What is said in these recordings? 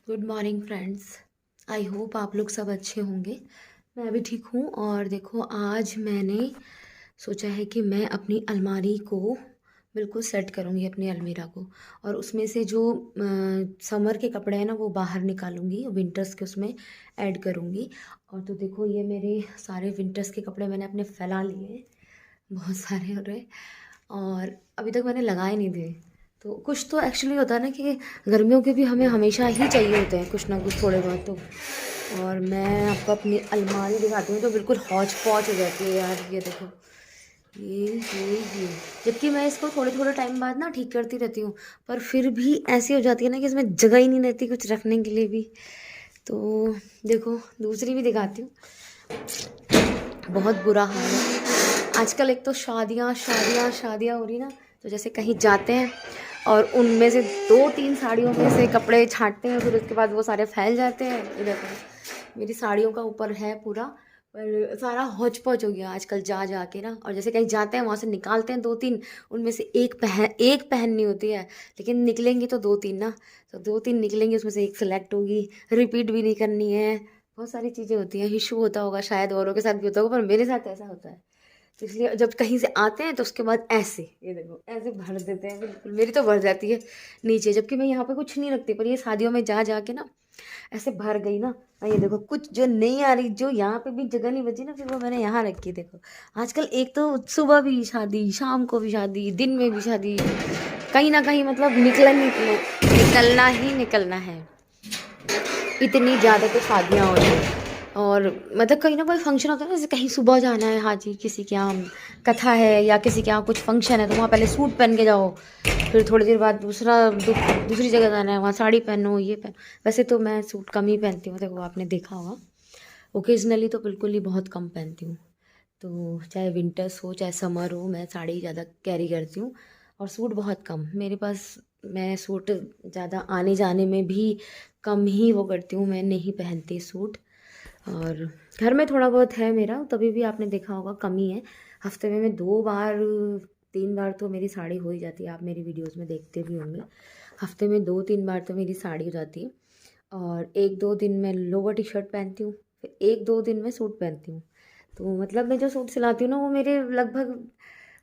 Good morning friends. I hope आप लोग सब अच्छे होंगे। मैं भी ठीक हूँ। और देखो, आज मैंने सोचा है कि मैं अपनी अलमारी को बिल्कुल सेट करूँगी, अपनी अलमीरा को। और उसमें से जो समर के कपड़े हैं ना, वो बाहर निकालूंगी, विंटर्स के उसमें ऐड करूँगी। और तो देखो, ये मेरे सारे विंटर्स के कपड़े मैंने अपने फैला लिए हैं, बहुत सारे हो रहे। और अभी तक मैंने लगाए नहीं थे। तो कुछ तो एक्चुअली होता है ना कि गर्मियों के भी हमें हमेशा ही चाहिए होते हैं, कुछ ना कुछ थोड़े बहुत तो। और मैं आपको अपनी अलमारी दिखाती हूँ तो बिल्कुल हौच पौच हो जाती है यार। ये देखो, ये जबकि मैं इसको थोड़े थोड़े टाइम बाद ना ठीक करती रहती हूँ, पर फिर भी ऐसी हो जाती है ना कि इसमें जगह ही नहीं रहती कुछ रखने के लिए भी। तो देखो, दूसरी भी दिखाती हूँ। बहुत बुरा हाल है आजकल। एक तो शादियाँ शादियाँ शादियाँ हो रही ना, तो जैसे कहीं जाते हैं और उनमें से 2-3 साड़ियों में से कपड़े छांटते हैं, फिर उसके बाद वो सारे फैल जाते हैं। इधर पर मेरी साड़ियों का ऊपर है पूरा, पर सारा हौच पौच हो गया आजकल जा जा के ना। और जैसे कहीं जाते हैं, वहाँ से निकालते हैं 2-3, उनमें से एक पहननी होती है, लेकिन निकलेंगी तो 2-3 ना। तो 2-3 निकलेंगी, उसमें से एक सिलेक्ट होगी, रिपीट भी नहीं करनी है। बहुत सारी चीज़ें होती हैं। इशू होता होगा शायद, औरों के साथ भी होता होगा, पर मेरे साथ ऐसा होता है। तो इसलिए जब कहीं से आते हैं तो उसके बाद ऐसे, ये देखो, ऐसे भर देते हैं बिल्कुल। मेरी तो भर जाती है नीचे, जबकि मैं यहाँ पे कुछ नहीं रखती, पर ये शादियों में जा जा के ना ऐसे भर गई ना। और ये देखो, कुछ जो नहीं आ रही, जो यहाँ पे भी जगह नहीं बची ना, फिर वो मैंने यहाँ रखी। देखो, आजकल एक तो सुबह भी शादी, शाम को भी शादी, दिन में भी शादी, कहीं ना कहीं मतलब निकलना ही निकलना है। इतनी ज़्यादा तो शादियाँ हो रही हैं। और मतलब कहीं ना कोई फंक्शन होता है ना, जैसे कहीं सुबह जाना है, हाँ जी, किसी के यहाँ कथा है या किसी के यहाँ कुछ फंक्शन है, तो वहाँ पहले सूट पहन के जाओ। फिर थोड़ी देर बाद दूसरी जगह जाना है, वहाँ साड़ी पहनो, ये पहनो। वैसे तो मैं सूट कम ही पहनती हूँ, देखो आपने देखा होगा। ओकेजनली तो बिल्कुल ही बहुत कम पहनती हूँ। तो चाहे विंटर्स हो चाहे समर हो, मैं साड़ी ज़्यादा कैरी करती हूँ। और सूट बहुत कम मेरे पास। मैं सूट ज़्यादा आने जाने में भी कम ही वो करती हूँ, मैं नहीं पहनती सूट। और घर में थोड़ा बहुत है मेरा, तभी भी आपने देखा होगा कमी है। हफ्ते में मैं 2 बार 3 बार तो मेरी साड़ी हो ही जाती है, आप मेरी वीडियोस में देखते भी होंगे। हफ्ते में 2-3 बार तो मेरी साड़ी हो जाती है। और 1-2 दिन मैं लोअर टी शर्ट पहनती हूँ, फिर 1-2 दिन मैं सूट पहनती हूँ। तो मतलब मैं जो सूट सिलाती हूँ ना, वो मेरे लगभग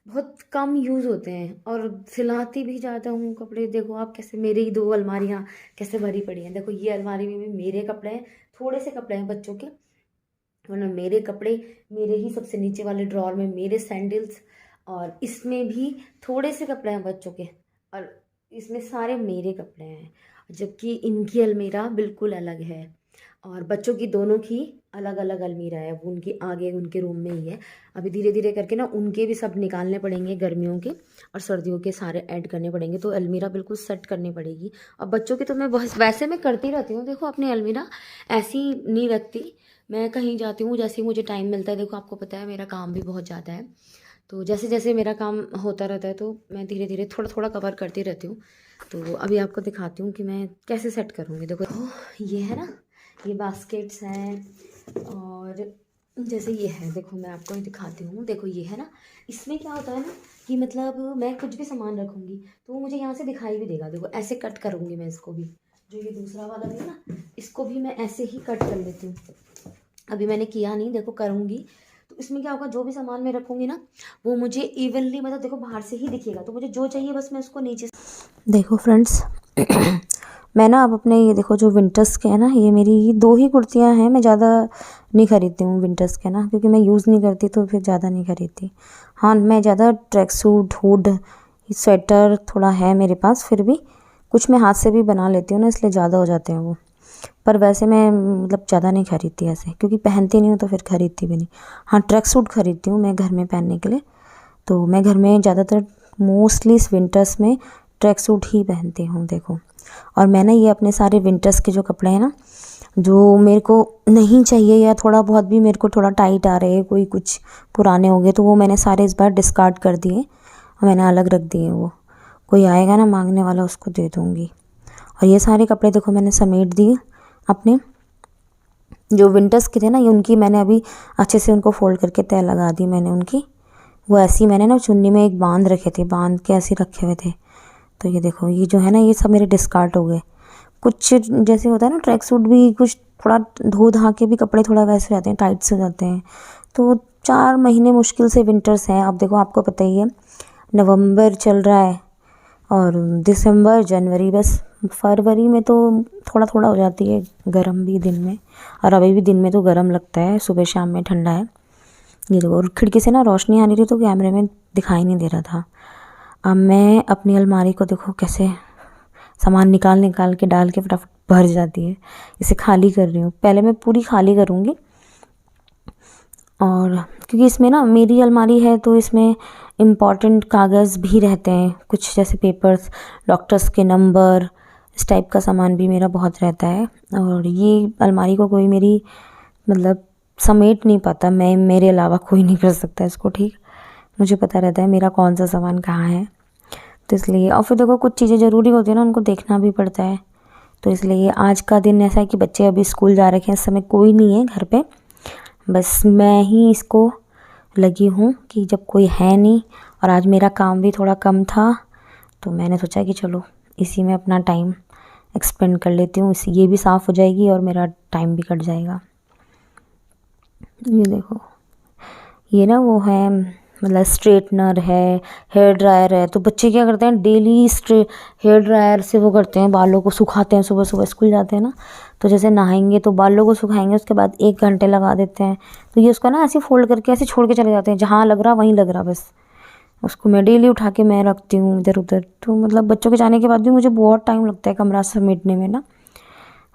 बहुत कम यूज़ होते हैं। और सिलाती भी ज़्यादा हूँ कपड़े। देखो आप, कैसे मेरी 2 अलमारियाँ कैसे भरी पड़ी हैं। देखो, ये अलमारी में भी मेरे कपड़े हैं, थोड़े से कपड़े हैं बच्चों के, वरना मेरे कपड़े। मेरे ही सबसे नीचे वाले ड्रॉर में मेरे सैंडल्स। और इसमें भी थोड़े से कपड़े हैं बच्चों के, और इसमें सारे मेरे कपड़े हैं। जबकि इनकी अलमीरा बिल्कुल अलग है, और बच्चों की दोनों की अलग अलग अलमीरा है। वो उनकी आगे उनके रूम में ही है। अभी धीरे धीरे करके ना उनके भी सब निकालने पड़ेंगे, गर्मियों के और सर्दियों के सारे ऐड करने पड़ेंगे, तो अलमीरा बिल्कुल सेट करनी पड़ेगी। और बच्चों की तो मैं बहुत वैसे मैं करती रहती हूँ, देखो अपनी अलमीरा ऐसी नहीं रखती। मैं कहीं जाती हूँ, जैसे ही मुझे टाइम मिलता है, देखो आपको पता है मेरा काम भी बहुत ज़्यादा है, तो जैसे जैसे मेरा काम होता रहता है, तो मैं धीरे धीरे थोड़ा थोड़ा कवर करती रहती हूँ। तो अभी आपको दिखाती हूँ कि मैं कैसे सेट करूँगी। देखो, ये है ना, ये बास्केट्स हैं। और जैसे ये है, देखो मैं आपको ही दिखाती हूँ। देखो ये है ना, इसमें क्या होता है ना कि मतलब मैं कुछ भी सामान रखूँगी तो वो मुझे यहाँ से दिखाई भी देगा। देखो ऐसे कट करूँगी मैं इसको भी, जो ये दूसरा वाला भी है ना, इसको भी मैं ऐसे ही कट कर लेती हूँ। अभी मैंने किया नहीं, देखो करूँगी। तो इसमें क्या होगा, जो भी सामान मैं रखूँगी ना, वो मुझे इवनली, मतलब देखो बाहर से ही दिखेगा, तो मुझे जो चाहिए बस मैं उसको नीचे। देखो फ्रेंड्स, मैं ना अब अपने, ये देखो जो विंटर्स के हैं ना, ये मेरी 2 ही कुर्तियाँ हैं। मैं ज़्यादा नहीं खरीदती हूँ विंटर्स के ना, क्योंकि मैं यूज़ नहीं करती, तो फिर ज़्यादा नहीं खरीदती। हाँ, मैं ज़्यादा ट्रैक सूट, हुड, स्वेटर थोड़ा है मेरे पास, फिर भी कुछ मैं हाथ से भी बना लेती हूँ ना, इसलिए ज़्यादा हो जाते हैं वो। पर वैसे मैं मतलब ज़्यादा नहीं खरीदती ऐसे, क्योंकि पहनती नहीं हूँ तो फिर खरीदती भी नहीं। हाँ, ट्रैक सूट खरीदती हूँ मैं घर में पहनने के लिए। तो मैं घर में ज़्यादातर मोस्टली विंटर्स में ट्रैक सूट ही पहनती हूँ, देखो। और मैंने ये अपने सारे विंटर्स के जो कपड़े हैं ना, जो मेरे को नहीं चाहिए या थोड़ा बहुत भी मेरे को थोड़ा टाइट आ रहे हैं, कोई कुछ पुराने हो गए, तो वो मैंने सारे इस बार डिस्कार्ड कर दिए, मैंने अलग रख दिए। वो कोई आएगा ना मांगने वाला, उसको दे दूँगी। और ये सारे कपड़े देखो मैंने समेट दिए अपने। जो विंटर्स के थे ना, ये उनकी मैंने अभी अच्छे से उनको फोल्ड करके तह लगा दी मैंने उनकी। वो ऐसी मैंने ना चुन्नी में एक बांध रखे थे, बांध के ऐसे रखे हुए थे। तो ये देखो, ये जो है ना, ये सब मेरे डिस्कार्ड हो गए। कुछ जैसे होता है ना ट्रैक सूट भी कुछ थोड़ा धो धा के भी कपड़े थोड़ा वैसे हो जाते हैं, टाइट से हो जाते हैं। तो 4 महीने मुश्किल से विंटर्स हैं। अब देखो आपको पता ही है नवंबर चल रहा है और दिसंबर, जनवरी, बस फरवरी में तो थोड़ा थोड़ा हो जाती है गर्म भी दिन में। और अभी भी दिन में तो गर्म लगता है, सुबह शाम में ठंडा है। ये देखो, और खिड़की से ना रोशनी आ रही थी तो कैमरे में दिखाई नहीं दे रहा था। अब मैं अपनी अलमारी को देखो कैसे सामान निकाल निकाल के डाल के फटाफट भर जाती है। इसे खाली कर रही हूँ, पहले मैं पूरी खाली करूँगी। और क्योंकि इसमें ना मेरी अलमारी है तो इसमें इम्पॉर्टेंट कागज़ भी रहते हैं, कुछ जैसे पेपर्स, डॉक्टर्स के नंबर, इस टाइप का सामान भी मेरा बहुत रहता है। और ये अलमारी को कोई मेरी मतलब समेट नहीं पाता, मैं मेरे अलावा कोई नहीं कर सकता इसको ठीक। मुझे पता रहता है मेरा कौन सा सामान कहाँ है, तो इसलिए। और फिर देखो कुछ चीज़ें ज़रूरी होती है ना, उनको देखना भी पड़ता है। तो इसलिए आज का दिन ऐसा है कि बच्चे अभी स्कूल जा रखे हैं, इस समय कोई नहीं है घर पे, बस मैं ही इसको लगी हूँ कि जब कोई है नहीं। और आज मेरा काम भी थोड़ा कम था तो मैंने सोचा कि चलो इसी में अपना टाइम एक्सपेंड कर लेती हूँ, इसी ये भी साफ़ हो जाएगी और मेरा टाइम भी कट जाएगा। ये देखो, ये ना वो है मतलब स्ट्रेटनर है, हेयर ड्रायर है। तो बच्चे क्या करते हैं डेली हेयर ड्रायर से वो करते हैं, बालों को सुखाते हैं। सुबह सुबह स्कूल जाते हैं ना, तो जैसे नहाएंगे तो बालों को सुखाएंगे, उसके बाद 1 घंटे लगा देते हैं। तो ये उसका ना ऐसे फोल्ड करके ऐसे छोड़ के चले जाते हैं, जहाँ लग रहा वहीं लग रहा बस। उसको मैं डेली उठा के मैं रखती हूँ इधर उधर। तो मतलब बच्चों के जाने के बाद भी मुझे बहुत टाइम लगता है कमरा समेटने में ना।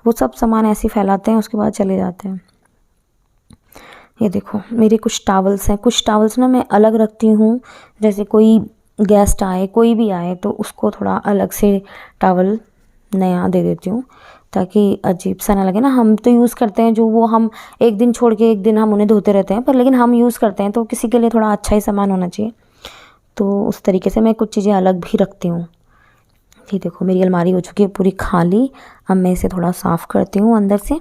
वो सब सामान ऐसे फैलाते हैं, उसके बाद चले जाते हैं। ये देखो मेरे कुछ टावल्स हैं, कुछ टावल्स ना मैं अलग रखती हूँ, जैसे कोई गेस्ट आए, कोई भी आए तो उसको थोड़ा अलग से टावल नया दे देती हूँ, ताकि अजीब सा ना लगे ना। हम तो यूज़ करते हैं जो वो हम एक दिन छोड़ के एक दिन हम उन्हें धोते रहते हैं, पर लेकिन हम यूज़ करते हैं तो किसी के लिए थोड़ा अच्छा ही सामान होना चाहिए। तो उस तरीके से मैं कुछ चीज़ें अलग भी रखती हूँ। ये देखो मेरी अलमारी हो चुकी है पूरी खाली। अब मैं इसे थोड़ा साफ़ करती हूँ अंदर से।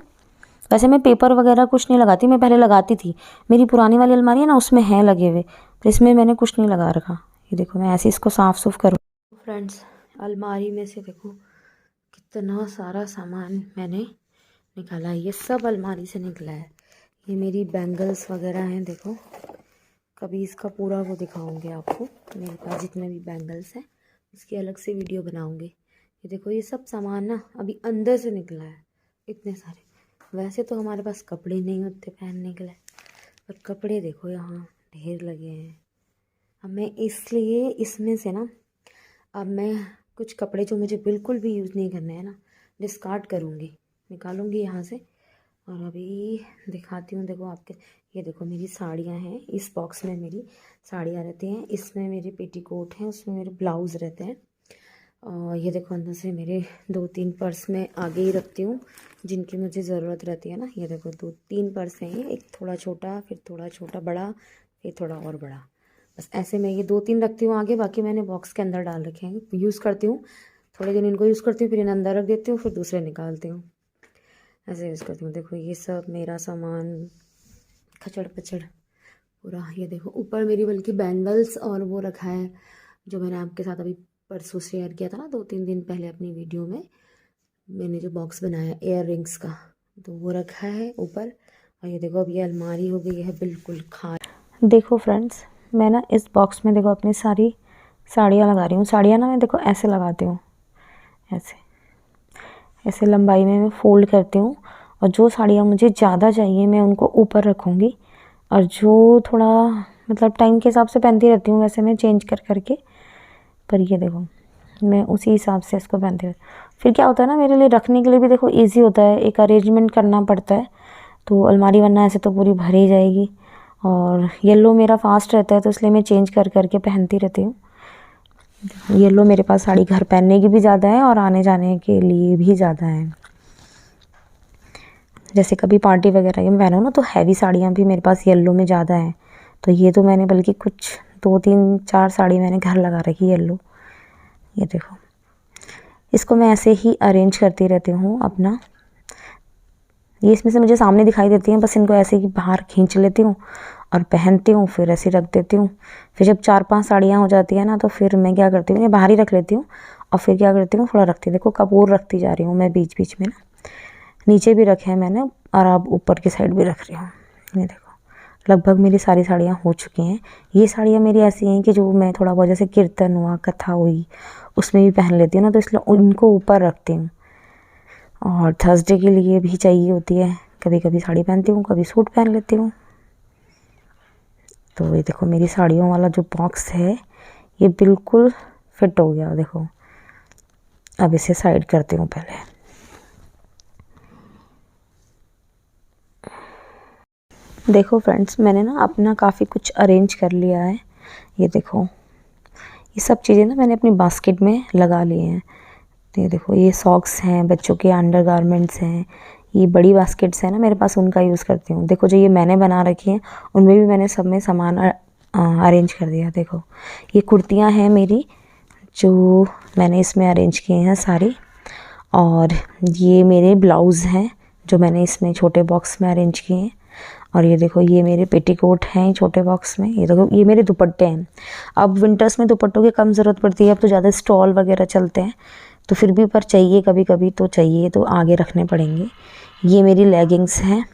वैसे मैं पेपर वगैरह कुछ नहीं लगाती, मैं पहले लगाती थी। मेरी पुरानी वाली अलमारी है ना, उसमें है लगे हुए, तो इसमें मैंने कुछ नहीं लगा रखा। ये देखो मैं ऐसे इसको साफ़ सूफ करूँ। फ्रेंड्स, अलमारी में से देखो कितना सारा सामान मैंने निकाला है। ये सब अलमारी से निकला है। ये मेरी बैंगल्स वगैरह हैं, देखो। कभी इसका पूरा वो दिखाऊंगी आपको, मेरे पास जितने भी बैंगल्स हैं उसकी अलग से वीडियो बनाऊंगी। ये देखो ये सब सामान ना अभी अंदर से निकला है, इतने सारे। वैसे तो हमारे पास कपड़े नहीं होते पहनने के लिए, पर कपड़े देखो यहाँ ढेर लगे हैं। अब मैं इसलिए इसमें से ना, अब मैं कुछ कपड़े जो मुझे बिल्कुल भी यूज़ नहीं करने हैं ना, डिस्कार्ड करूँगी, निकालूंगी यहाँ से। और अभी दिखाती हूँ, देखो आपके। ये देखो मेरी साड़ियाँ हैं, इस बॉक्स में मेरी साड़ियाँ रहती हैं, इसमें मेरे पेटीकोट हैं, उसमें मेरे ब्लाउज़ रहते हैं। और ये देखो अंदर से मेरे 2-3 पर्स में आगे ही रखती हूँ, जिनकी मुझे ज़रूरत रहती है ना। ये देखो 2-3 पर्स हैं, ये एक थोड़ा छोटा, फिर थोड़ा छोटा बड़ा, फिर थोड़ा और बड़ा। बस ऐसे मैं ये 2-3 रखती हूँ आगे, बाकी मैंने बॉक्स के अंदर डाल रखे हैं। यूज़ करती हूँ, थोड़े दिन इनको यूज़ करती हूँ, फिर इन्हें अंदर रख देती हूँ, फिर दूसरे निकालती हूँ, ऐसे यूज़ करती हूँ। देखो ये सब मेरा सामान खचड़ पचड़ पूरा। ये देखो ऊपर मेरी बल्कि बैंगल्स और वो रखा है, जो मैंने आपके साथ अभी परसों शेयर किया था ना, 2-3 दिन पहले अपनी वीडियो में मैंने जो बॉक्स बनाया एयर रिंग्स का, तो वो रखा है ऊपर। और ये देखो अब ये अलमारी हो गई है बिल्कुल खाली। देखो फ्रेंड्स, मैं ना इस बॉक्स में देखो अपनी सारी साड़ियाँ लगा रही हूँ। साड़ियाँ ना मैं देखो ऐसे लगाती हूँ, ऐसे ऐसे लंबाई में मैं फ़ोल्ड करती हूँ। और जो साड़ियाँ मुझे ज़्यादा चाहिए मैं उनको ऊपर रखूँगी, और जो थोड़ा मतलब टाइम के हिसाब से पहनती रहती हूँ, वैसे मैं चेंज कर करके। पर ये देखो मैं उसी हिसाब से इसको पहनती रहती हूँ। फिर क्या होता है ना, मेरे लिए रखने के लिए भी देखो ईजी होता है, एक अरेंजमेंट करना पड़ता है तो अलमारी, वरना ऐसे तो पूरी भरी जाएगी। और येलो मेरा फास्ट रहता है तो इसलिए मैं चेंज कर करके पहनती रहती हूँ। येलो मेरे पास साड़ी घर पहनने की भी ज़्यादा है और आने जाने के लिए भी ज़्यादा है। जैसे कभी पार्टी वगैरह में पहनो ना, तो हैवी साड़ियाँ भी मेरे पास येलो में ज़्यादा हैं। तो ये तो मैंने बल्कि कुछ 2-3-4 साड़ी मैंने घर लगा रखी येलो। ये देखो इसको मैं ऐसे ही अरेंज करती रहती हूँ अपना। ये इसमें से मुझे सामने दिखाई देती हैं, बस इनको ऐसे ही बाहर खींच लेती हूँ और पहनती हूँ, फिर ऐसे रख देती हूँ। फिर जब 4-5 साड़ियाँ हो जाती हैं ना, तो फिर मैं क्या करती हूँ, ये बाहर ही रख लेती हूँ और फिर क्या करती हूँ, थोड़ा रखती हूँ। देखो कपूर रखती जा रही हूँ मैं बीच बीच में ना, नीचे भी रखे हैं मैंने और अब ऊपर की साइड भी रख रही हूँ। ये देखो लगभग मेरी सारी साड़ियाँ हो चुकी हैं। ये साड़ियाँ मेरी ऐसी हैं कि जो मैं थोड़ा बहुत जैसे कीर्तन हुआ, कथा हुई, उसमें भी पहन लेती हूँ ना, तो इसलिए उनको ऊपर रखती हूँ। और थर्सडे के लिए भी चाहिए होती है, कभी कभी साड़ी पहनती हूँ, कभी सूट पहन लेती हूँ। तो ये देखो मेरी साड़ियों वाला जो बॉक्स है ये बिल्कुल फिट हो गया। देखो अब इसे साइड करती हूँ पहले। देखो फ्रेंड्स, मैंने ना अपना काफ़ी कुछ अरेंज कर लिया है। ये देखो ये सब चीज़ें ना मैंने अपनी बास्केट में लगा ली हैं। तो ये देखो ये सॉक्स हैं, बच्चों के अंडरगारमेंट्स हैं, ये बड़ी बास्केट्स हैं ना मेरे पास, उनका यूज़ करती हूँ। देखो जो ये मैंने बना रखी हैं उनमें भी मैंने सब में सामान अरेंज कर दिया। देखो ये कुर्तियाँ हैं मेरी जो मैंने इसमें अरेंज किए हैं सारी, और ये मेरे ब्लाउज़ हैं जो मैंने इसमें छोटे बॉक्स में अरेंज किए हैं। और ये देखो ये मेरे पेटीकोट हैं छोटे बॉक्स में। ये देखो ये मेरे दुपट्टे हैं। अब विंटर्स में दुपट्टों की कम ज़रूरत पड़ती है, अब तो ज़्यादा स्टॉल वगैरह चलते हैं, तो फिर भी पर चाहिए कभी कभी तो चाहिए, तो आगे रखने पड़ेंगे। ये मेरी लेगिंग्स हैं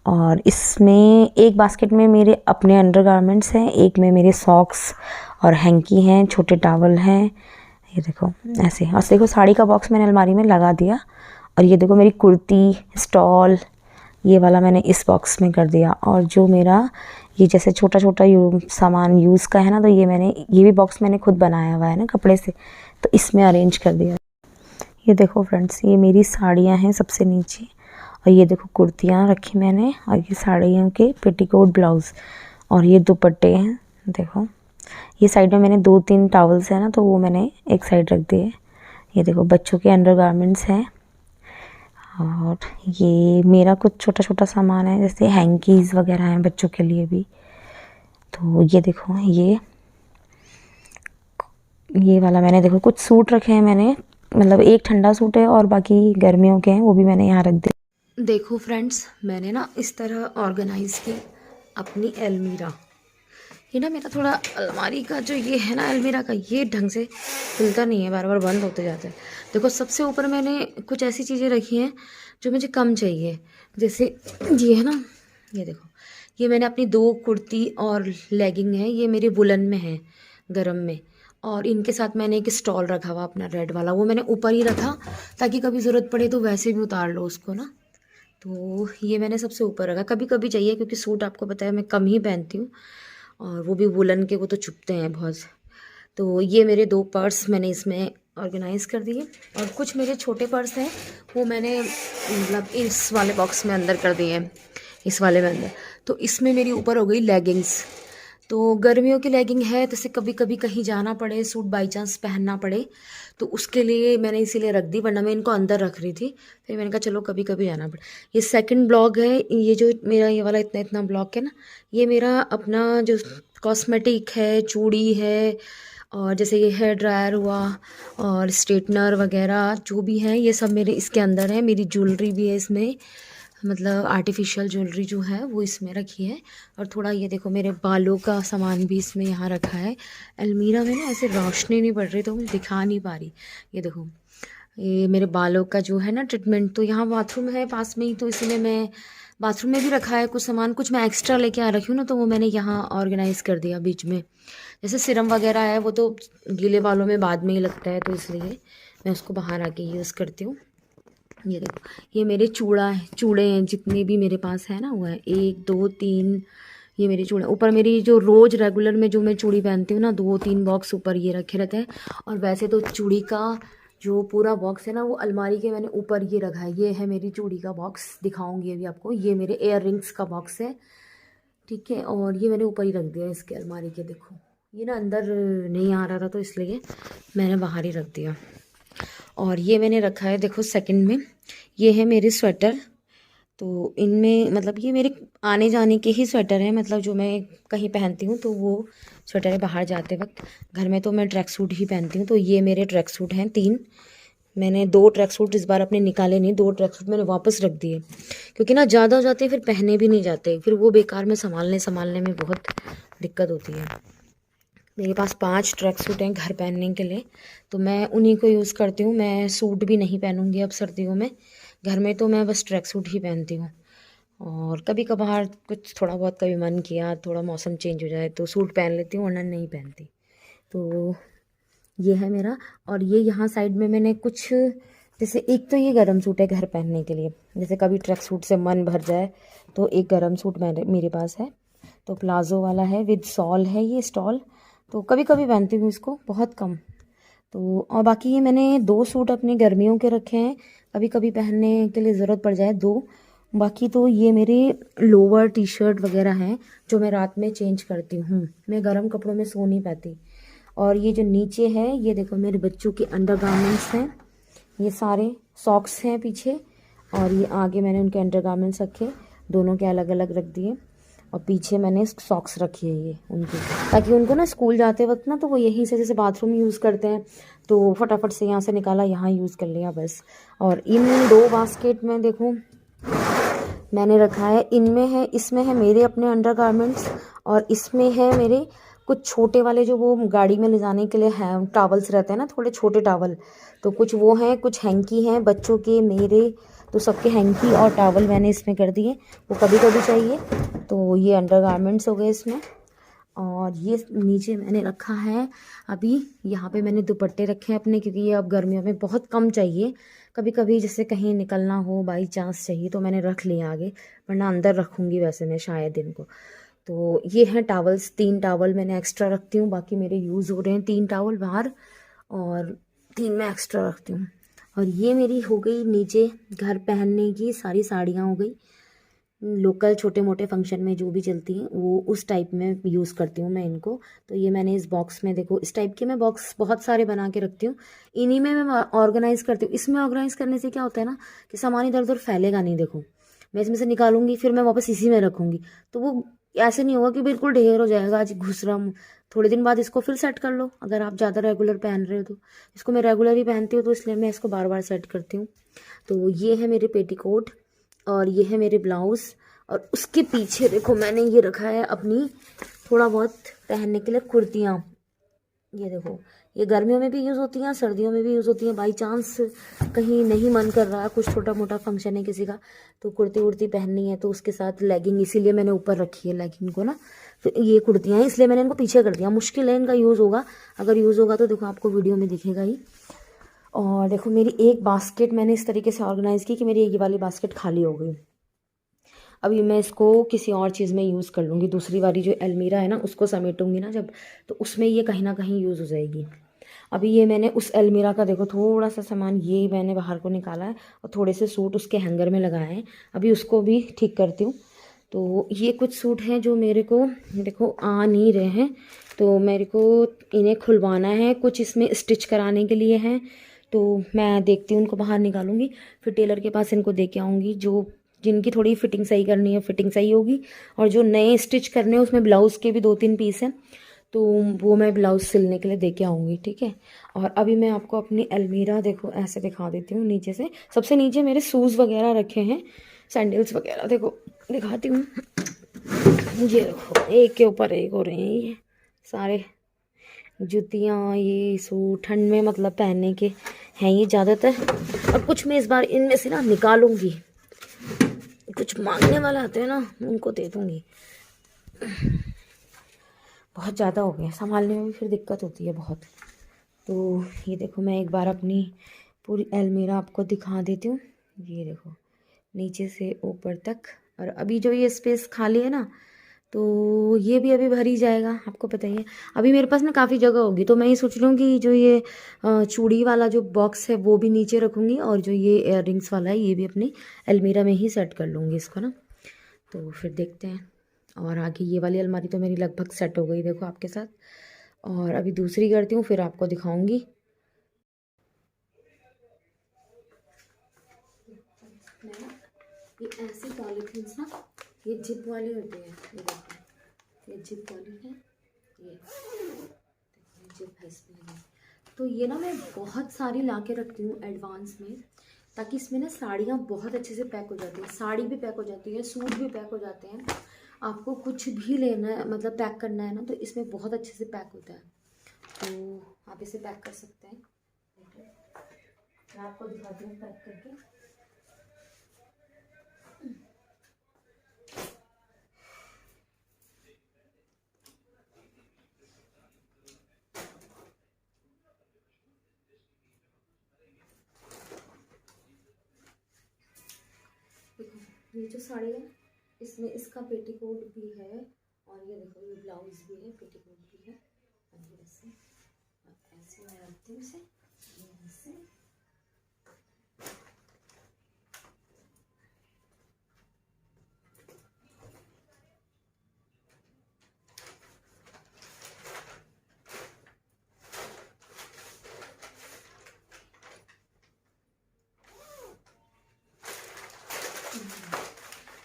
और इसमें एक बास्केट में मेरे अपने अंडरगारमेंट्स हैं, एक में मेरे सॉक्स और हैंकी हैं, छोटे टॉवल हैं। ये देखो ऐसे। और देखो साड़ी का बॉक्स मैंने अलमारी में लगा दिया। और ये देखो मेरी कुर्ती, स्टॉल, ये वाला मैंने इस बॉक्स में कर दिया। और जो मेरा ये जैसे छोटा छोटा सामान यूज़ का है ना, तो ये भी बॉक्स मैंने खुद बनाया हुआ है ना कपड़े से, तो इसमें अरेंज कर दिया। ये देखो फ्रेंड्स ये मेरी साड़ियाँ हैं सबसे नीचे, और ये देखो कुर्तियाँ रखी मैंने, और ये साड़ियों के पेटीकोट, ब्लाउज़, और ये दुपट्टे हैं। देखो ये साइड में मैंने 2-3 टॉवल्स हैं ना, तो वो मैंने एक साइड रख दिए। ये देखो बच्चों के अंडरगारमेंट्स हैं, और ये मेरा कुछ छोटा छोटा सामान है जैसे हैंकीज़ वगैरह हैं बच्चों के लिए भी। तो ये देखो ये वाला मैंने देखो कुछ सूट रखे हैं मैंने, मतलब एक ठंडा सूट है और बाकी गर्मियों के हैं, वो भी मैंने यहाँ रख दिया। देखो फ्रेंड्स, मैंने ना इस तरह ऑर्गेनाइज़ की अपनी अलमीरा। ये ना मेरा थोड़ा अलमारी का जो ये है ना अलमीरा का, ये ढंग से खुलता नहीं है, बार बार बंद होते जाता है। देखो सबसे ऊपर मैंने कुछ ऐसी चीज़ें रखी हैं जो मुझे कम चाहिए, जैसे ये है ना, ये देखो ये मैंने अपनी 2 कुर्ती और लेगिंग है, ये मेरे वुलन में है, गरम में। और इनके साथ मैंने एक स्टॉल रखा हुआ अपना रेड वाला, वो मैंने ऊपर ही रखा ताकि कभी ज़रूरत पड़े तो वैसे भी उतार लो उसको ना। तो ये मैंने सबसे ऊपर रखा, कभी कभी चाहिए क्योंकि सूट आपको पता है मैं कम ही पहनती हूँ, और वो भी वुलन के, वो तो चुभते हैं बहुत। तो ये मेरे 2 पर्स मैंने इसमें ऑर्गेनाइज़ कर दिए, और कुछ मेरे छोटे पर्स हैं वो मैंने मतलब इस वाले बॉक्स में अंदर कर दिए हैं, इस वाले में अंदर। तो इसमें मेरी ऊपर हो गई लेगिंग्स। तो गर्मियों की लेगिंग है, जैसे कभी कभी कहीं जाना पड़े, सूट बाई चांस पहनना पड़े, तो उसके लिए मैंने इसीलिए रख दी, वरना मैं इनको अंदर रख रही थी। फिर मैंने कहा चलो कभी कभी जाना पड़े। ये सेकंड ब्लॉग है, ये जो मेरा ये वाला इतना इतना ब्लॉग है ना, ये मेरा अपना जो कॉस्मेटिक है, चूड़ी है, और जैसे ये हेयर ड्रायर हुआ और स्ट्रेटनर वगैरह जो भी है, ये सब मेरे इसके अंदर है। मेरी ज्वेलरी भी है इसमें, मतलब आर्टिफिशियल ज्वेलरी जो है वो इसमें रखी है। और थोड़ा ये देखो मेरे बालों का सामान भी इसमें यहाँ रखा है। अलमीरा में ना ऐसे रोशनी नहीं पड़ रही तो मुझे दिखा नहीं पा रही। ये देखो ये मेरे बालों का जो है ना ट्रीटमेंट, तो यहाँ बाथरूम है पास में ही, तो इसलिए मैं बाथरूम में भी रखा है कुछ सामान, कुछ मैं एक्स्ट्रा लेके आ रखी हूँ ना, तो वो मैंने यहाँ ऑर्गेनाइज़ कर दिया बीच में। जैसे सीरम वगैरह है वो तो गीले बालों में बाद में ही लगता है, तो इसलिए मैं उसको बाहर आके यूज़ करती हूँ। ये देखो ये मेरे चूड़े हैं जितने भी मेरे पास है ना, वो है 1 2 3, ये मेरे चूड़े। ऊपर मेरी जो रोज़ रेगुलर में जो मैं चूड़ी पहनती हूँ ना, 2-3 बॉक्स ऊपर ये रखे रहते हैं। और वैसे तो चूड़ी का जो पूरा बॉक्स है ना, वो अलमारी के मैंने ऊपर ये रखा है। ये है मेरी चूड़ी का बॉक्स, दिखाऊंगी अभी आपको। ये मेरे एयर रिंग्स का बॉक्स है, ठीक है, और ये मैंने ऊपर ही रख दिया इसके अलमारी के। देखो ये ना अंदर नहीं आ रहा था तो इसलिए मैंने बाहर ही रख दिया। और ये मैंने रखा है देखो सेकंड में, ये है मेरे स्वेटर। तो इनमें मतलब ये मेरे आने जाने के ही स्वेटर हैं, मतलब जो मैं कहीं पहनती हूँ तो वो स्वेटर है बाहर जाते वक्त। घर में तो मैं ट्रैक सूट ही पहनती हूँ। तो ये मेरे ट्रैक सूट हैं 3। मैंने 2 ट्रैक सूट इस बार अपने निकाले नहीं, 2 ट्रैक सूट मैंने वापस रख दिए, क्योंकि ना ज़्यादा हो जाते हैं फिर पहने भी नहीं जाते, फिर वो बेकार में संभालने में बहुत दिक्कत होती है। मेरे पास 5 ट्रैक सूट हैं घर पहनने के लिए, तो मैं उन्हीं को यूज़ करती हूँ। मैं सूट भी नहीं पहनूँगी अब सर्दियों में। घर में तो मैं बस ट्रैक सूट ही पहनती हूँ, और कभी कभार कुछ थोड़ा बहुत कभी मन किया, थोड़ा मौसम चेंज हो जाए तो सूट पहन लेती हूँ, वरना नहीं पहनती। तो ये है मेरा। और ये यहाँ साइड में मैंने कुछ, जैसे एक तो ये गरम सूट है घर पहनने के लिए, जैसे कभी ट्रैक सूट से मन भर जाए तो एक गरम सूट मेरे पास है। तो प्लाजो वाला है, विद सॉल है ये स्टॉल, तो कभी कभी पहनती हूँ इसको, बहुत कम। तो और बाकी ये मैंने 2 सूट अपने गर्मियों के रखे हैं, कभी कभी पहनने के लिए ज़रूरत पड़ जाए 2। बाकी तो ये मेरे लोअर टी शर्ट वगैरह हैं जो मैं रात में चेंज करती हूँ। मैं गर्म कपड़ों में सो नहीं पाती। और ये जो नीचे है, ये देखो मेरे बच्चों के अंडरगारमेंट्स हैं, ये सारे सॉक्स हैं पीछे, और ये आगे मैंने उनके अंडरगारमेंट्स रखे, दोनों के अलग अलग रख दिए। और पीछे मैंने सॉक्स रखी है ये उनकी, ताकि उनको ना स्कूल जाते वक्त ना तो वो यहीं से, जैसे बाथरूम यूज़ करते हैं तो फटाफट से यहाँ से निकाला, यहाँ यूज़ कर लिया बस। और इन 2 बास्केट में देखो मैंने रखा है, इनमें है, इसमें है मेरे अपने अंडरगारमेंट्स, और इसमें है मेरे कुछ छोटे वाले जो वो गाड़ी में ले जाने के लिए हैं, टॉवल्स रहते हैं ना थोड़े छोटे टॉवल, तो कुछ वो हैं, कुछ हैंकी हैं बच्चों के मेरे, तो सबके हैंकी और टॉवल मैंने इसमें कर दिए, वो कभी कभी चाहिए। तो ये अंडरगारमेंट्स हो गए इसमें। और ये नीचे मैंने रखा है, अभी यहाँ पे मैंने दुपट्टे रखे हैं अपने, क्योंकि ये अब गर्मियों में बहुत कम चाहिए, कभी कभी जैसे कहीं निकलना हो बाई चांस चाहिए तो मैंने रख लिया आगे, वरना अंदर रखूँगी वैसे मैं शायद इनको। तो ये हैं टॉवल्स, 3 टॉवल मैंने एक्स्ट्रा रखती हूँ, बाकी मेरे यूज़ हो रहे हैं 3 टॉवल बाहर, और 3 मैं एक्स्ट्रा रखती हूँ। और ये मेरी हो गई नीचे घर पहनने की सारी साड़ियाँ हो गई, लोकल छोटे मोटे फंक्शन में जो भी चलती हैं वो उस टाइप में यूज़ करती हूँ मैं इनको। तो ये मैंने इस बॉक्स में, देखो इस टाइप के मैं बॉक्स बहुत सारे बना के रखती हूँ, इन्हीं में मैं ऑर्गेनाइज़ करती हूँ। इसमें ऑर्गेनाइज़ करने से क्या होता है ना कि सामान इधर उधर फैलेगा नहीं। देखो मैं इसमें से निकालूंगी फिर मैं वापस इसी में रखूँगी, तो वो ऐसे नहीं होगा कि बिल्कुल ढेर हो जाएगा, आज घुस रहा हूँ, थोड़े दिन बाद इसको फिर सेट कर लो। अगर आप ज़्यादा रेगुलर पहन रहे हो तो, इसको मैं रेगुलर ही पहनती हूँ तो इसलिए मैं इसको बार बार सेट करती हूँ। तो ये है मेरे पेटीकोट, और ये है मेरे ब्लाउज़, और उसके पीछे देखो मैंने ये रखा है अपनी थोड़ा बहुत पहनने के लिए कुर्तियाँ। ये देखो, ये गर्मियों में भी यूज़ होती हैं, सर्दियों में भी यूज़ होती हैं। बाई चांस कहीं नहीं मन कर रहा है, कुछ छोटा मोटा फंक्शन है किसी का, तो कुर्ती उर्ती पहननी है तो उसके साथ लेगिंग, इसीलिए मैंने ऊपर रखी है लेगिंग को ना। तो ये कुर्तियाँ हैं इसलिए मैंने इनको पीछे कर दिया, मुश्किल है इनका यूज़ होगा, अगर यूज़ होगा तो देखो आपको वीडियो में दिखेगा ही। और देखो मेरी एक बास्केट मैंने इस तरीके से ऑर्गेनाइज़ की कि मेरी ये वाली बास्केट खाली हो गई। अभी मैं इसको किसी और चीज़ में यूज़ कर लूँगी, दूसरी वाली जो अलमीरा है ना उसको समेटूंगी ना जब, तो उसमें ये कहीं ना कहीं यूज़ हो जाएगी। अभी ये मैंने उस अलमीरा का देखो थोड़ा सा सामान ये मैंने बाहर को निकाला है, और थोड़े से सूट उसके हैंगर में लगाए हैं, अभी उसको भी ठीक करती हूँ। तो ये कुछ सूट हैं जो मेरे को देखो आ नहीं रहे हैं, तो मेरे को इन्हें खुलवाना है, कुछ इसमें स्टिच कराने के लिए हैं, तो मैं देखती हूँ उनको बाहर निकालूंगी, फिर टेलर के पास इनको दे के आऊँगी। जो जिनकी थोड़ी फिटिंग सही करनी है फिटिंग सही होगी, और जो नए स्टिच करने हैं उसमें ब्लाउज़ के भी 2-3 पीस हैं, तो वो मैं ब्लाउज़ सिलने के लिए दे के आऊँगी, ठीक है। और अभी मैं आपको अपनी अलमीरा देखो ऐसे दिखा देती हूँ नीचे से। सबसे नीचे मेरे शूज़ वगैरह रखे हैं, सैंडल्स वगैरह, देखो दिखाती हूँ। ये देखो एक के ऊपर एक हो रहे हैं ये सारे, जूतियाँ, ये सूट ठंड में मतलब पहनने के हैं ये ज़्यादातर। और कुछ मैं इस बार इनमें से ना निकालूंगी, कुछ मांगने वाले आते हैं ना उनको दे दूँगी, बहुत ज़्यादा हो गया, संभालने में भी फिर दिक्कत होती है बहुत। तो ये देखो मैं एक बार अपनी पूरी अलमीरा आपको दिखा देती हूँ। ये देखो नीचे से ऊपर तक, और अभी जो ये स्पेस खाली है ना तो ये भी अभी भर ही जाएगा, आपको पता ही है। अभी मेरे पास ना काफ़ी जगह होगी, तो मैं ये सोच रही हूँ कि जो ये चूड़ी वाला जो बॉक्स है वो भी नीचे रखूँगी, और जो ये इयररिंग्स वाला है ये भी अपनी अलमीरा में ही सेट कर लूँगी इसको ना। तो फिर देखते हैं। और आगे ये वाली अलमारी तो मेरी लगभग सेट हो गई देखो आपके साथ, और अभी दूसरी करती हूँ फिर आपको दिखाऊंगी। ये ऐसी पॉलीथीन्स ना, ये जिप वाली होती है, ये देखो ये जिप वाली है, ये जिप है इसमें। तो ये ना मैं बहुत सारी ला के रखती हूँ एडवांस में, ताकि इसमें ना साड़ियाँ बहुत अच्छे से पैक हो जाती है, साड़ी भी पैक हो जाती है, सूट भी पैक हो जाते हैं। आपको कुछ भी लेना है मतलब पैक करना है ना तो इसमें बहुत अच्छे से पैक होता है। तो आप इसे पैक कर सकते हैं। मैं आपको दिखाती हूँ पैक करके। देखो ये जो साड़ी है इसमें इसका पेटीकोट भी है, और ये देखो ये ब्लाउज भी है, पेटीकोट भी है। और ये ऐसे मैं रखती हूँ इसे ऐसे।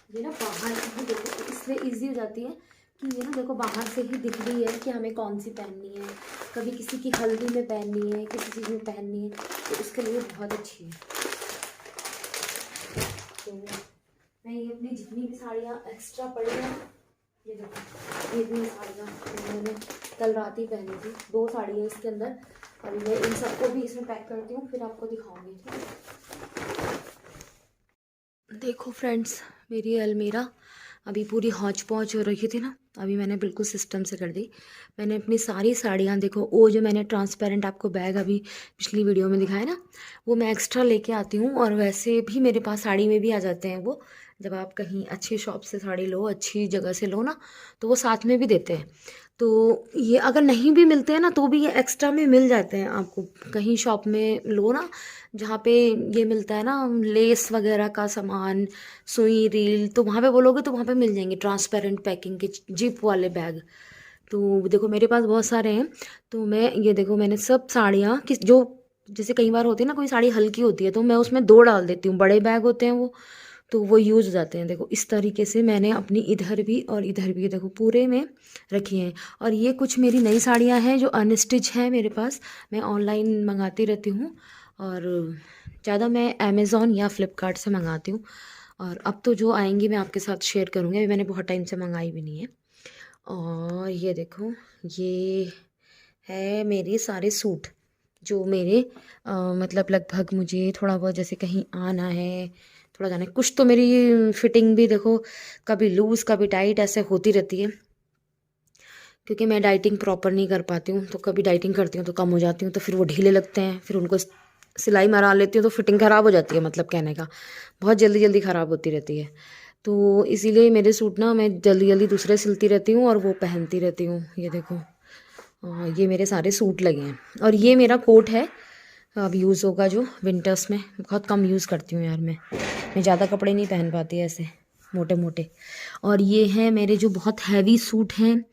ये ना बाहर भी देखो इसलिए इजी हो जाती है कि ये ना देखो बाहर से ही दिख रही है कि हमें कौन सी पहननी है। कभी किसी की हल्दी में पहननी है, किसी चीज़ में पहननी है, तो इसके लिए बहुत अच्छी है। तो मैं ये अपनी जितनी भी साड़ियाँ एक्स्ट्रा पड़ी हैं, ये देखो ये भी साड़ियाँ मैंने कल रात ही पहनी थी। 2 साड़ी है इसके अंदर। अभी मैं इन सबको भी इसमें पैक करती हूँ, फिर आपको दिखाऊंगी। ठीक है, देखो फ्रेंड्स मेरी अलमीरा अभी पूरी हौच पौच हो रही थी ना, अभी मैंने बिल्कुल सिस्टम से कर दी। मैंने अपनी सारी साड़ियाँ देखो, वो जो मैंने ट्रांसपेरेंट आपको बैग अभी पिछली वीडियो में दिखाया ना, वो मैं एक्स्ट्रा लेके आती हूँ। और वैसे भी मेरे पास साड़ी में भी आ जाते हैं वो। जब आप कहीं अच्छी शॉप से साड़ी लो, अच्छी जगह से लो ना, तो वो साथ में भी देते हैं। तो ये अगर नहीं भी मिलते हैं ना, तो भी ये एक्स्ट्रा में मिल जाते हैं आपको। कहीं शॉप में लो ना जहाँ पे ये मिलता है ना, लेस वगैरह का सामान, सुई रील, तो वहाँ पे बोलोगे तो वहाँ पे मिल जाएंगे ट्रांसपेरेंट पैकिंग के जिप वाले बैग। तो देखो मेरे पास बहुत सारे हैं। तो मैं ये देखो मैंने सब साड़ियाँ किस जो जैसे कई बार होती है ना, कोई साड़ी हल्की होती है तो मैं उसमें 2 डाल देती हूँ, बड़े बैग होते हैं वो, तो वो यूज़ हो जाते हैं। देखो इस तरीके से मैंने अपनी इधर भी और इधर भी देखो पूरे में रखी हैं। और ये कुछ मेरी नई साड़ियाँ हैं जो अनस्टिच है मेरे पास, मैं ऑनलाइन मंगाती रहती हूँ। और ज़्यादा मैं अमेज़ॉन या फ़्लिपकार्ट से मंगाती हूँ। और अब तो जो आएंगी मैं आपके साथ शेयर करूँगी, अभी मैंने बहुत टाइम से मंगाई भी नहीं है। और ये देखो ये है मेरे सारे सूट जो मेरे मतलब लगभग मुझे थोड़ा बहुत जैसे कहीं आना है, थोड़ा जाना है। कुछ तो मेरी फिटिंग भी देखो कभी लूज़ कभी टाइट ऐसे होती रहती है, क्योंकि मैं डाइटिंग प्रॉपर नहीं कर पाती हूँ। तो कभी डाइटिंग करती हूँ तो कम हो जाती हूँ, तो फिर वो ढीले लगते हैं, फिर उनको सिलाई मरा लेती हूँ तो फिटिंग ख़राब हो जाती है। मतलब कहने का बहुत जल्दी जल्दी ख़राब होती रहती है। तो इसीलिए मेरे सूट ना मैं जल्दी जल्दी दूसरे सिलती रहती हूँ और वो पहनती रहती हूँ। ये देखो ये मेरे सारे सूट लगे हैं। और ये मेरा कोट है, अब यूज़ होगा जो विंटर्स में। बहुत कम यूज़ करती हूँ यार मैं ज़्यादा कपड़े नहीं पहन पाती ऐसे मोटे मोटे। और ये हैं मेरे जो बहुत हैवी सूट हैं,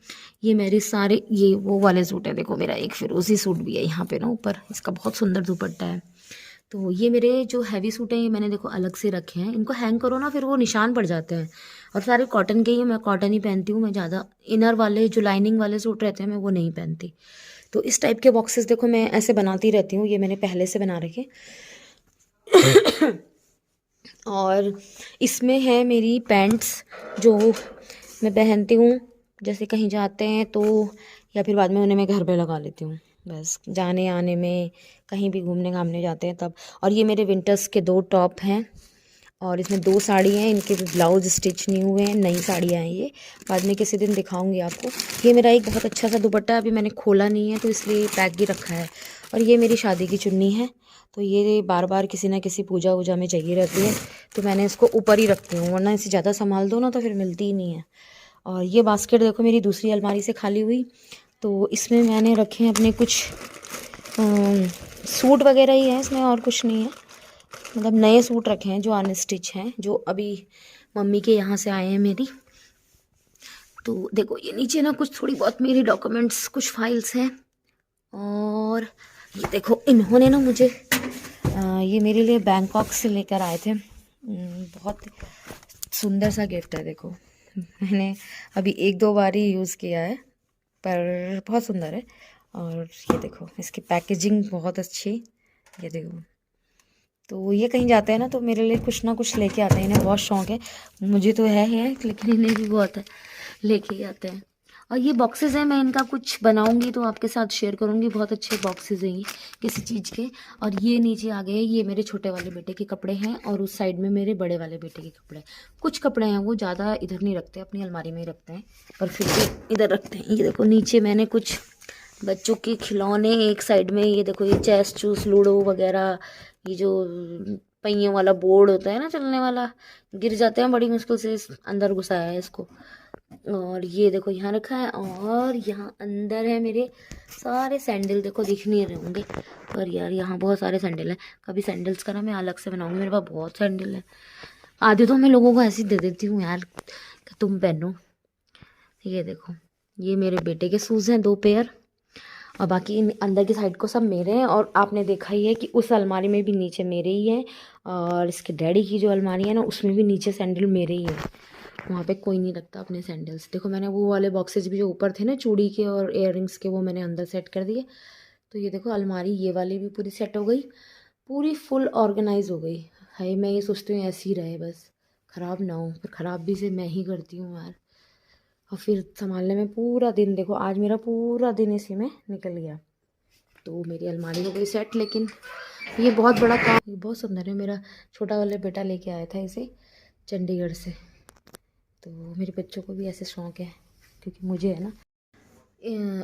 ये मेरे सारे ये वो वाले सूट हैं। देखो मेरा एक फिरोज़ी सूट भी है यहाँ पे ना ऊपर, इसका बहुत सुंदर दुपट्टा है। तो ये मेरे जो हैवी सूट हैं ये मैंने देखो अलग से रखे हैं। इनको हैंग करो ना फिर वो निशान पड़ जाते हैं। और सारे कॉटन के ही, मैं कॉटन ही पहनती हूँ। मैं ज़्यादा इनर वाले जो लाइनिंग वाले सूट रहते हैं मैं वो नहीं पहनती। तो इस टाइप के बॉक्सेस देखो मैं ऐसे बनाती रहती हूँ, ये मैंने पहले से बना रखे। और इसमें है मेरी पैंट्स जो मैं पहनती हूँ, जैसे कहीं जाते हैं तो, या फिर बाद में उन्हें मैं घर पे लगा लेती हूँ बस जाने आने में, कहीं भी घूमने घामने जाते हैं तब। और ये मेरे विंटर्स के 2 टॉप हैं, और इसमें 2 साड़ी हैं, इनके भी ब्लाउज स्टिच नहीं हुए हैं, नई साड़ियाँ हैं ये, बाद में किसी दिन दिखाऊंगी आपको। ये मेरा एक बहुत अच्छा सा दुपट्टा अभी मैंने खोला नहीं है तो इसलिए पैक ही रखा है। और ये मेरी शादी की चुन्नी है, तो ये बार बार किसी ना किसी पूजा वूजा में चाहिए रहती है, तो मैंने इसको ऊपर ही रखती हूँ, वरना इसे ज़्यादा संभाल दो ना तो फिर मिलती ही नहीं है। और ये बास्केट देखो मेरी दूसरी अलमारी से खाली हुई, तो इसमें मैंने रखे हैं अपने कुछ सूट वगैरह ही है इसमें, और कुछ नहीं है। मतलब नए सूट रखे हैं जो अनस्टिच हैं, जो अभी मम्मी के यहाँ से आए हैं मेरी। तो देखो ये नीचे ना कुछ थोड़ी बहुत मेरी डॉक्यूमेंट्स, कुछ फाइल्स हैं। और ये देखो इन्होंने ना मुझे ये मेरे लिए बैंकॉक से लेकर आए थे। बहुत सुंदर सा गिफ्ट है। देखो मैंने अभी 1-2 बार ही यूज़ किया है, पर बहुत सुंदर है। और ये देखो इसकी पैकेजिंग बहुत अच्छी, ये देखो। तो ये कहीं जाते हैं ना तो मेरे लिए कुछ ना कुछ लेके आते हैं, इन्हें बहुत शौक है, मुझे तो है लेकिन इन्हें भी बहुत है, लेके ही आते हैं। और ये बॉक्सेस हैं, मैं इनका कुछ बनाऊंगी तो आपके साथ शेयर करूंगी। बहुत अच्छे बॉक्सेस हैं ये किसी चीज़ के। और ये नीचे आ गए, ये मेरे छोटे वाले बेटे के कपड़े हैं और उस साइड में मेरे बड़े वाले बेटे के कपड़े। कुछ कपड़े हैं वो ज़्यादा इधर नहीं रखते, अपनी अलमारी में ही रखते हैं, पर फिर भी इधर रखते हैं। ये देखो नीचे मैंने कुछ बच्चों के खिलौने एक साइड में, ये देखो ये चेस चूस लूडो वगैरह, ये जो पहियों वाला बोर्ड होता है ना चलने वाला, गिर जाते हैं बड़ी मुश्किल से, अंदर घुसाया है इसको। और ये देखो यहाँ रखा है। और यहाँ अंदर है मेरे सारे सैंडल, देखो दिख नहीं रहे होंगे पर यार यहाँ बहुत सारे सैंडल हैं। कभी सैंडल्स का ना मैं अलग से बनाऊंगी, मेरे पास बहुत सैंडल है। आधे तो मैं लोगों को ऐसे ही दे देती हूँ यार कि तुम पहनो। ये देखो ये मेरे बेटे के शूज़ हैं 2 पेयर, और बाकी इन अंदर की साइड को सब मेरे हैं। और आपने देखा ही है कि उस अलमारी में भी नीचे मेरे ही हैं, और इसके डैडी की जो अलमारी है ना उसमें भी नीचे सैंडल मेरे ही हैं। वहाँ पे कोई नहीं रखता अपने सैंडल्स। देखो मैंने वो वाले बॉक्सेस भी जो ऊपर थे ना चूड़ी के और इयररिंग्स के, वो मैंने अंदर सेट कर दिए। तो ये देखो अलमारी ये वाली भी पूरी सेट हो गई, पूरी फुल ऑर्गेनाइज हो गई। हाय मैं ये सोचती हूँ ऐसे ही रहे बस, ख़राब ना हो, पर ख़राब भी से मैं ही करती हूँ यार। और फिर संभालने में पूरा दिन, देखो आज मेरा पूरा दिन इसी में निकल गया। तो मेरी अलमारी हो गई सेट। लेकिन ये बहुत बड़ा काम, ये बहुत सुंदर है। मेरा छोटा वाला बेटा लेके आया था इसे चंडीगढ़ से। तो मेरे बच्चों को भी ऐसे शौक है, क्योंकि मुझे है ना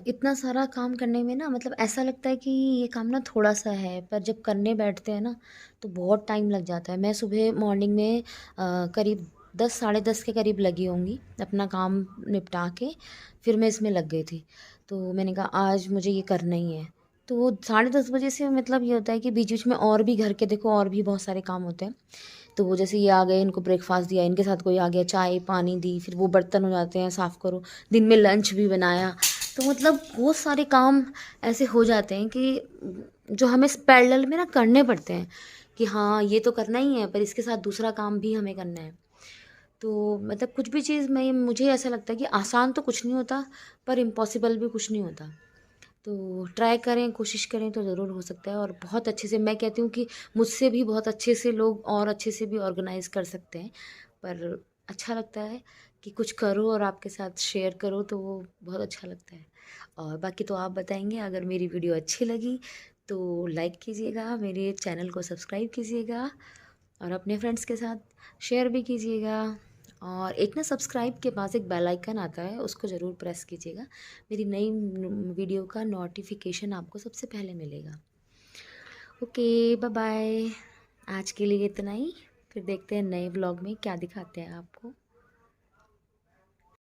इतना सारा काम करने में ना, मतलब ऐसा लगता है कि ये काम ना थोड़ा सा है, पर जब करने बैठते हैं ना तो बहुत टाइम लग जाता है। मैं सुबह मॉर्निंग में करीब 10 साढ़े 10 के करीब लगी होंगी अपना काम निपटा के, फिर मैं इसमें लग गई थी। तो मैंने कहा आज मुझे ये करना ही है। तो 10:30 बजे से मतलब ये होता है कि बीच बीच में और भी घर के देखो और भी बहुत सारे काम होते हैं। तो वो जैसे ये आ गए, इनको ब्रेकफास्ट दिया, इनके साथ कोई आ गया, चाय पानी दी, फिर वो बर्तन हो जाते हैं साफ़ करो, दिन में लंच भी बनाया। तो मतलब बहुत सारे काम ऐसे हो जाते हैं कि जो हमें पैरेलल में ना करने पड़ते हैं कि हाँ ये तो करना ही है, पर इसके साथ दूसरा काम भी हमें करना है। तो मतलब कुछ भी चीज़ में मुझे ऐसा लगता है कि आसान तो कुछ नहीं होता, पर इम्पॉसिबल भी कुछ नहीं होता। तो ट्राई करें, कोशिश करें तो ज़रूर हो सकता है। और बहुत अच्छे से, मैं कहती हूँ कि मुझसे भी बहुत अच्छे से लोग और अच्छे से भी ऑर्गेनाइज़ कर सकते हैं। पर अच्छा लगता है कि कुछ करो और आपके साथ शेयर करो, तो वो बहुत अच्छा लगता है। और बाकी तो आप बताएंगे। अगर मेरी वीडियो अच्छी लगी तो लाइक कीजिएगा, मेरे चैनल को सब्सक्राइब कीजिएगा, और अपने फ्रेंड्स के साथ शेयर भी कीजिएगा। और एक ना सब्सक्राइब के पास एक बेल आइकन आता है, उसको ज़रूर प्रेस कीजिएगा। मेरी नई वीडियो का नोटिफिकेशन आपको सबसे पहले मिलेगा। ओके बाय बाय, आज के लिए इतना ही। फिर देखते हैं नए ब्लॉग में क्या दिखाते हैं आपको।